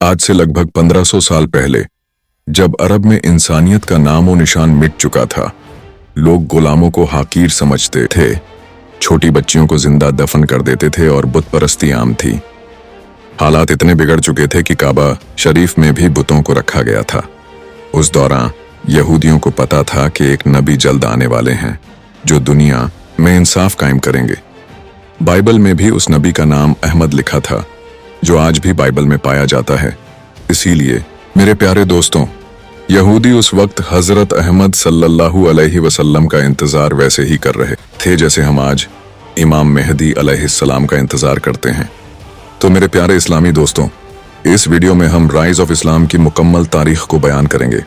आज से लगभग 1500 साल पहले जब अरब में इंसानियत का नामो निशान मिट चुका था, लोग गुलामों को हाकीर समझते थे, छोटी बच्चियों को जिंदा दफन कर देते थे और बुत परस्ती आम थी। हालात इतने बिगड़ चुके थे कि काबा शरीफ में भी बुतों को रखा गया था। उस दौरान यहूदियों को पता था कि एक नबी जल्द आने वाले हैं जो दुनिया में इंसाफ कायम करेंगे। बाइबल में भी उस नबी का नाम अहमद लिखा था, जो आज भी बाइबल में पाया जाता है। इसीलिए मेरे प्यारे दोस्तों, यहूदी उस वक्त हजरत अहमद सल्लल्लाहु अलैहि वसल्लम का इंतजार वैसे ही कर रहे थे जैसे हम आज इमाम मेहदी अलैहिस्सलाम का इंतजार करते हैं। तो मेरे प्यारे इस्लामी दोस्तों, इस वीडियो में हम राइज ऑफ इस्लाम की मुकम्मल तारीख को बयान करेंगे।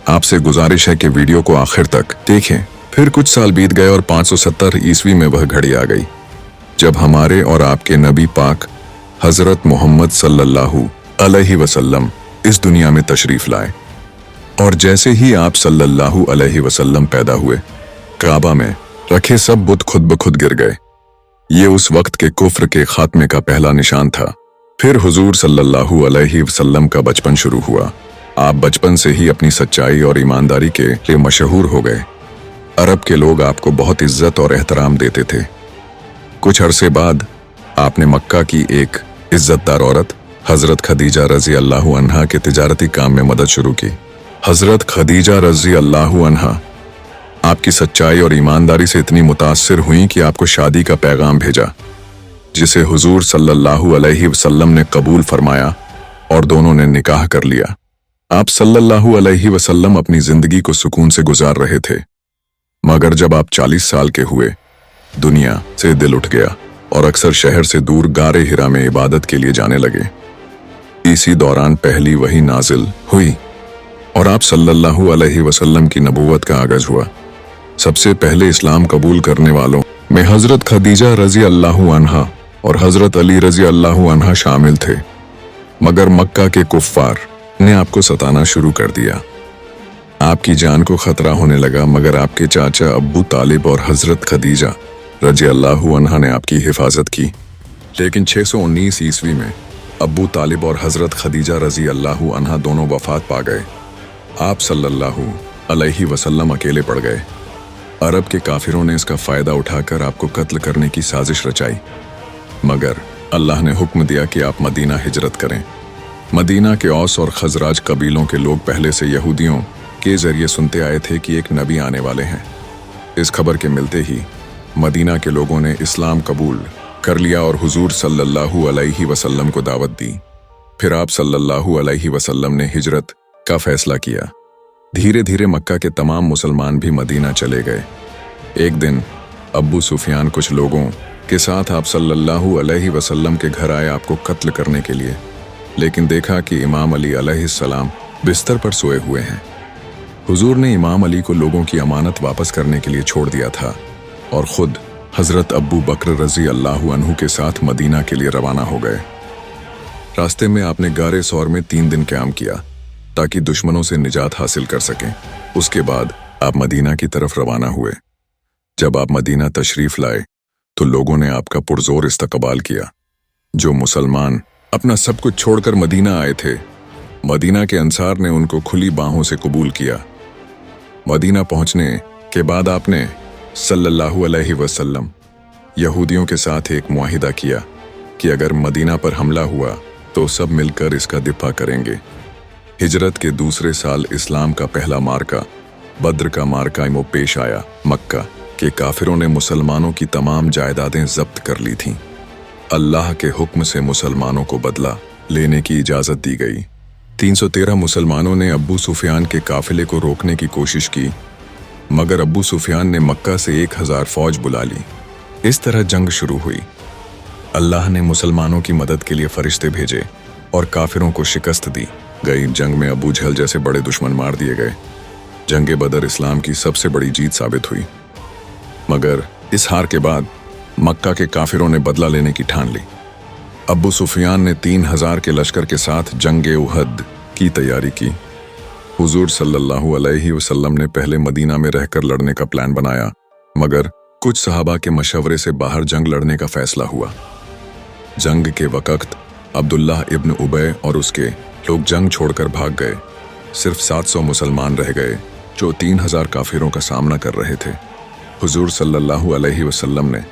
आपसे गुजारिश है कि वीडियो को आखिर तक देखें। फिर कुछ साल बीत गए और 570 ईस्वी में वह घड़ी आ गई जब हमारे और आपके नबी पाक हजरत मोहम्मद सल्लल्लाहु अलैहि वसल्लम इस दुनिया में तशरीफ लाए। और जैसे ही आप सल्लल्लाहु अलैहि वसल्लम पैदा हुए, काबा में रखे सब बुत खुद ब खुद गिर गए। ये उस वक्त के कुफ्र के खात्मे का पहला निशान था। फिर हुजूर सल्लल्लाहु अलैहि वसल्लम का बचपन शुरू हुआ। आप बचपन से ही अपनी सच्चाई और ईमानदारी के लिए मशहूर हो गए। अरब के लोग आपको बहुत इज्जत और एहतराम देते थे। कुछ अरसे बाद आपने मक्का की एक इज्जतदार औरत हजरत खदीजा रजी अल्लाहु अन्हा के तिजारती काम में मदद शुरू की। हजरत खदीजा रजी अल्लाहु अन्हा आपकी सच्चाई और ईमानदारी से इतनी मुतासिर हुई कि आपको शादी का पैगाम भेजा, जिसे हुजूर सल्लल्लाहु अलैहि वसल्लम ने कबूल फरमाया और दोनों ने निकाह कर लिया। आप सल्लल्लाहु अलैहि वसल्लम अपनी जिंदगी को सुकून से गुजार रहे थे, मगर जब आप 40 साल के हुए, दुनिया से दिल उठ गया और अक्सर शहर से दूर गारे हिरा में इबादत के लिए जाने लगे। इसी दौरान पहली वही नाजिल हुई और आप सल्लल्लाहु अलैहि वसल्लम की नबूवत का आगाज हुआ। सबसे पहले इस्लाम कबूल करने वालों में हजरत खदीजा रजी अल्लाहु अन्हा और हजरत अली रजी अल्लाहु अन्हा शामिल थे, मगर मक्का के कुफ्फार ने आपको सताना शुरू कर दिया। आपकी जान को खतरा होने लगा, मगर आपके चाचा अब्बू तालिब और हजरत खदीजा रजी अल्लाहु अन्हा ने आपकी हिफाजत की। लेकिन 619 ईस्वी में अब्बू तालिब और हजरत खदीजा रजी अल्लाहु अन्हा दोनों वफात पा गए। आप सल्लल्लाहु अलैहि वसल्लम अकेले पड़ गए। अरब के काफिरों ने इसका फायदा उठाकर आपको कत्ल करने की साजिश रचाई, मगर अल्लाह ने हुक्म दिया कि आप मदीना हिजरत करें। मदीना के औस और खजराज कबीलों के लोग पहले से यहूदियों के जरिए सुनते आए थे कि एक नबी आने वाले हैं। इस खबर के मिलते ही मदीना के लोगों ने इस्लाम कबूल कर लिया और हुजूर सल्लल्लाहु अलैहि वसल्लम को दावत दी। फिर आप सल्लल्लाहु अलैहि वसल्लम ने हिजरत का फैसला किया। धीरे धीरे मक्का के तमाम मुसलमान भी मदीना चले गए। एक दिन अब्बू सुफियान कुछ लोगों के साथ आप सल्लल्लाहु अलैहि वसल्लम के घर आए आपको कत्ल करने के लिए, लेकिन देखा कि इमाम अली अलैहिस्सलाम बिस्तर पर सोए हुए हैं। हुजूर ने इमाम अली को लोगों की अमानत वापस करने के लिए छोड़ दिया था और खुद हजरत अब्बू बकर रजी अल्लाहु अन्हु के साथ मदीना के लिए रवाना हो गए। रास्ते में आपने गारे सौर में 3 दिन क़याम किया ताकि दुश्मनों से निजात हासिल कर सकें। उसके बाद आप मदीना की तरफ रवाना हुए। जब आप मदीना तशरीफ लाए तो लोगों ने आपका पुरजोर इस्तकबाल किया। जो मुसलमान अपना सब कुछ छोड़कर मदीना आए थे, मदीना के अंसार ने उनको खुली बाहों से कबूल किया। मदीना पहुंचने के बाद आपने सल्लल्लाहु अलैहि वसल्लम यहूदियों के साथ एक मुआहिदा किया कि अगर मदीना पर हमला हुआ तो सब मिलकर इसका दिफा करेंगे। हिजरत के दूसरे साल इस्लाम का पहला मार्का बद्र का मार्का पेश आया। मक्का के काफिरों ने मुसलमानों की तमाम जायदादें जब्त कर ली थीं। अल्लाह के हुक्म से मुसलमानों को बदला लेने की इजाज़त दी गई। 313 मुसलमानों ने अब्बू सुफियान के काफिले को रोकने की कोशिश की, मगर अब्बू सुफियान ने मक्का से 1000 फौज बुला ली। इस तरह जंग शुरू हुई। अल्लाह ने मुसलमानों की मदद के लिए फरिश्ते भेजे और काफिरों को शिकस्त दी गई। जंग में अबू जहल जैसे बड़े दुश्मन मार दिए गए। जंगे बदर इस्लाम की सबसे बड़ी जीत साबित हुई, मगर इस हार के बाद मक्का के काफिरों ने बदला लेने की ठान ली। अब्बू सुफियान ने 3000 के लश्कर के साथ जंगे उहद की तैयारी की। हुजूर सल्लल्लाहु अलैहि वसल्लम ने पहले मदीना में रहकर लड़ने का प्लान बनाया, मगर कुछ सहाबा के मशवरे से बाहर जंग लड़ने का फैसला हुआ। जंग के वक्त अब्दुल्लाह इब्न उबय और उसके लोग जंग छोड़कर भाग गए। सिर्फ 700 मुसलमान रह गए जो 3000 काफिरों का सामना कर रहे थे। हुजूर सल्लल्लाहु अलैहि वसल्लम ने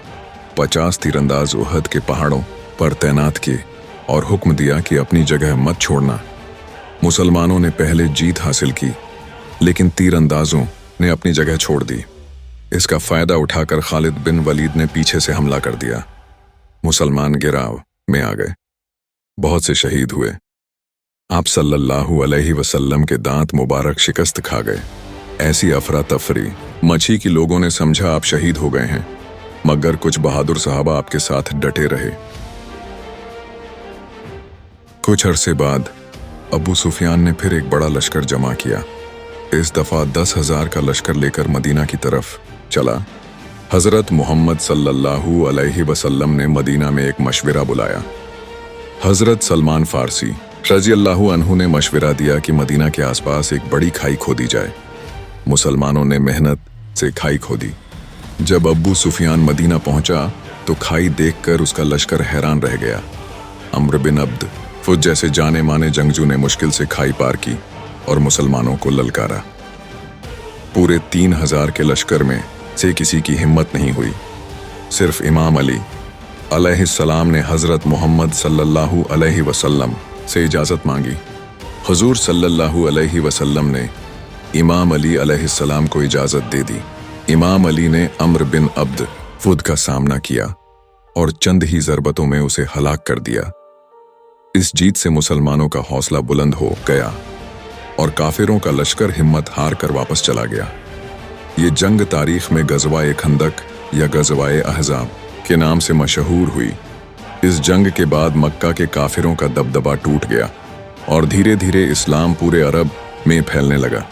50 तीरंदाज उहद के पहाड़ों पर तैनात किए और हुक्म दिया कि अपनी जगह मत छोड़ना। मुसलमानों ने पहले जीत हासिल की, लेकिन तीरंदाजों ने अपनी जगह छोड़ दी। इसका फायदा उठाकर खालिद बिन वलीद ने पीछे से हमला कर दिया। मुसलमान गिराव में आ गए, बहुत से शहीद हुए। आप सल्लल्लाहु अलैहि वसल्लम के दांत मुबारक शिकस्त खा गए। ऐसी अफरा तफरी मची कि लोगों ने समझा आप शहीद हो गए हैं, मगर कुछ बहादुर सहाबा आपके साथ डटे रहे। कुछ अरसे बाद अबू सुफियान ने फिर एक बड़ा लश्कर जमा किया। इस दफा 10,000 का लश्कर लेकर मदीना की तरफ चला। हजरत मोहम्मद सल्लल्लाहु अलैहि वसल्लम ने मदीना में एक मशवरा बुलाया। हजरत सलमान फारसी रजी अल्लाहु अन्हु ने मशवरा दिया कि मदीना के आसपास एक बड़ी खाई खोदी जाए। मुसलमानों ने मेहनत से खाई खोदी। जब अबू सुफियान मदीना पहुंचा तो खाई देखकर उसका लश्कर हैरान रह गया। अम्र बिन अब्द फुज जैसे जाने माने जंगजू ने मुश्किल से खाई पार की और मुसलमानों को ललकारा। पूरे 3000 के लश्कर में से किसी की हिम्मत नहीं हुई। सिर्फ इमाम अली अलैहिस्सलाम ने हजरत मोहम्मद सल्लल्लाहु अलैहि वसल्लम से इजाज़त मांगी। हुजूर सल्लल्लाहु अलैहि वसल्लम ने इमाम अली अलैहिस्सलाम को इजाज़त दे दी। इमाम अली ने अम्र बिन अब्द फुद का सामना किया और चंद ही ज़रबतों में उसे हलाक कर दिया। इस जीत से मुसलमानों का हौसला बुलंद हो गया और काफिरों का लश्कर हिम्मत हार कर वापस चला गया। ये जंग तारीख में गज़वाए खंदक या गज़वाए अहज़ाब के नाम से मशहूर हुई। इस जंग के बाद मक्का के काफिरों का दबदबा टूट गया और धीरे धीरे इस्लाम पूरे अरब में फैलने लगा।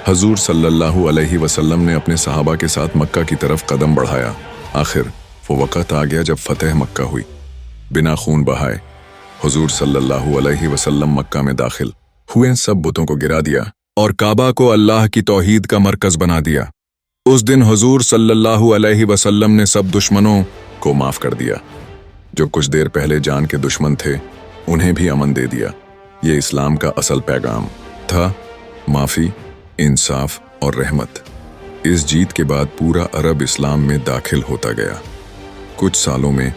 हजूर सल्लल्लाहु अलैहि वसल्लम ने अपने सहाबा के साथ मक्का की तरफ कदम बढ़ाया। आखिर वो वक़्त आ गया जब फतेह मक्का हुई। बिना खून बहाए हुजूर सल्लल्लाहु अलैहि वसल्लम मक्का में दाखिल हुए, सब बुतों को गिरा दिया और काबा को अल्लाह की तौहीद का मरकज बना दिया। उस दिन हुजूर सल्लल्लाहु अलैहि वसल्लम ने सब दुश्मनों को माफ कर दिया। जो कुछ देर पहले जान के दुश्मन थे उन्हें भी अमन दे दिया। ये इस्लाम का असल पैगाम था, माफी, इंसाफ और रहमत। इस जीत के बाद पूरा अरब इस्लाम में दाखिल होता गया। कुछ सालों में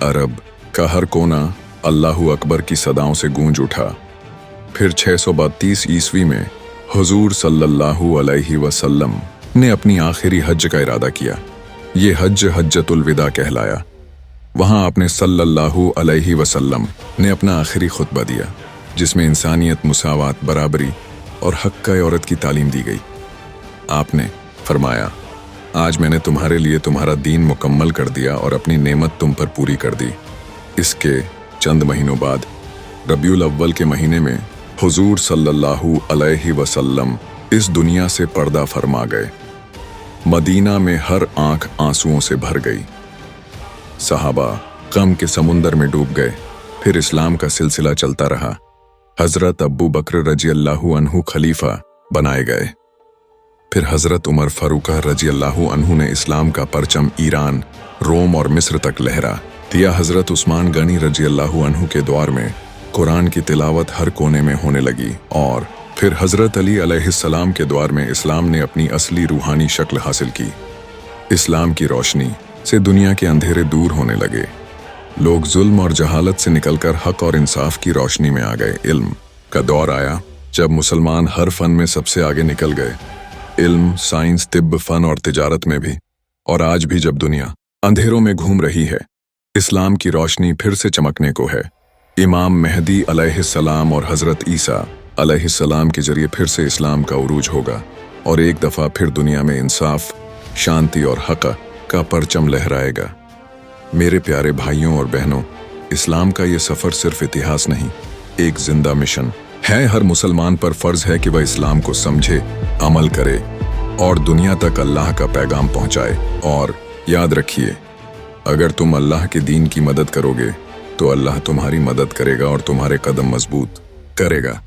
अरब का हर कोना अल्लाहु अकबर की सदाओं से गूंज उठा। फिर 632 ईस्वी में हुजूर सल्लल्लाहु अलैहि वसल्लम ने अपनी आखिरी हज का इरादा किया। ये हज हज्जतुल विदा कहलाया। वहाँ आपने सल्लल्लाहु अलैहि वसल्लम ने अपना आखिरी खुतबा दिया, जिसमें इंसानियत, मुसावात, बराबरी और हक का औरत की तालीम दी गई। आपने फरमाया, आज मैंने तुम्हारे लिए तुम्हारा दीन मुकम्मल कर दिया और अपनी नेमत तुम पर पूरी कर दी। इसके चंद महीनों बाद रबीउल अव्वल के महीने में हुजूर सल्लल्लाहु अलैहि वसल्लम इस दुनिया से पर्दा फरमा गए। मदीना में हर आंख आंसुओं से भर गई। सहाबा गम के समुंदर में डूब गए। फिर इस्लाम का सिलसिला चलता रहा। हजरत अब्बू बकर रजी अल्लाहु अन्हु खलीफा बनाए गए। फिर हजरत उमर फारूका रजी अल्लाहु अन्हु ने इस्लाम का परचम ईरान, रोम और मिस्र तक लहरा दिया। हजरत उस्मान गनी रजी अल्लाहु अन्हु के दौर में कुरान की तिलावत हर कोने में होने लगी और फिर हजरत अली अलैहिस्सलाम के दौर में इस्लाम ने अपनी असली रूहानी शक्ल हासिल की। इस्लाम की रोशनी से दुनिया के अंधेरे दूर होने लगे। लोग जुल्म और जहालत से निकलकर हक और इंसाफ की रोशनी में आ गए। इल्म का दौर आया जब मुसलमान हर फन में सबसे आगे निकल गए। इल्म, साइंस, तिब्ब, फन और तिजारत में भी। और आज भी जब दुनिया अंधेरों में घूम रही है, इस्लाम की रोशनी फिर से चमकने को है। इमाम मेहदी अलैहिस्सलाम और हजरत ईसा अलैहिस्सलाम के जरिए फिर से इस्लाम का उरूज होगा और एक दफ़ा फिर दुनिया में इंसाफ, शांति और हक का परचम लहराएगा। मेरे प्यारे भाइयों और बहनों, इस्लाम का ये सफ़र सिर्फ इतिहास नहीं, एक जिंदा मिशन है। हर मुसलमान पर फ़र्ज है कि वह इस्लाम को समझे, अमल करे और दुनिया तक अल्लाह का पैगाम पहुंचाए। और याद रखिए, अगर तुम अल्लाह के दीन की मदद करोगे तो अल्लाह तुम्हारी मदद करेगा और तुम्हारे कदम मजबूत करेगा।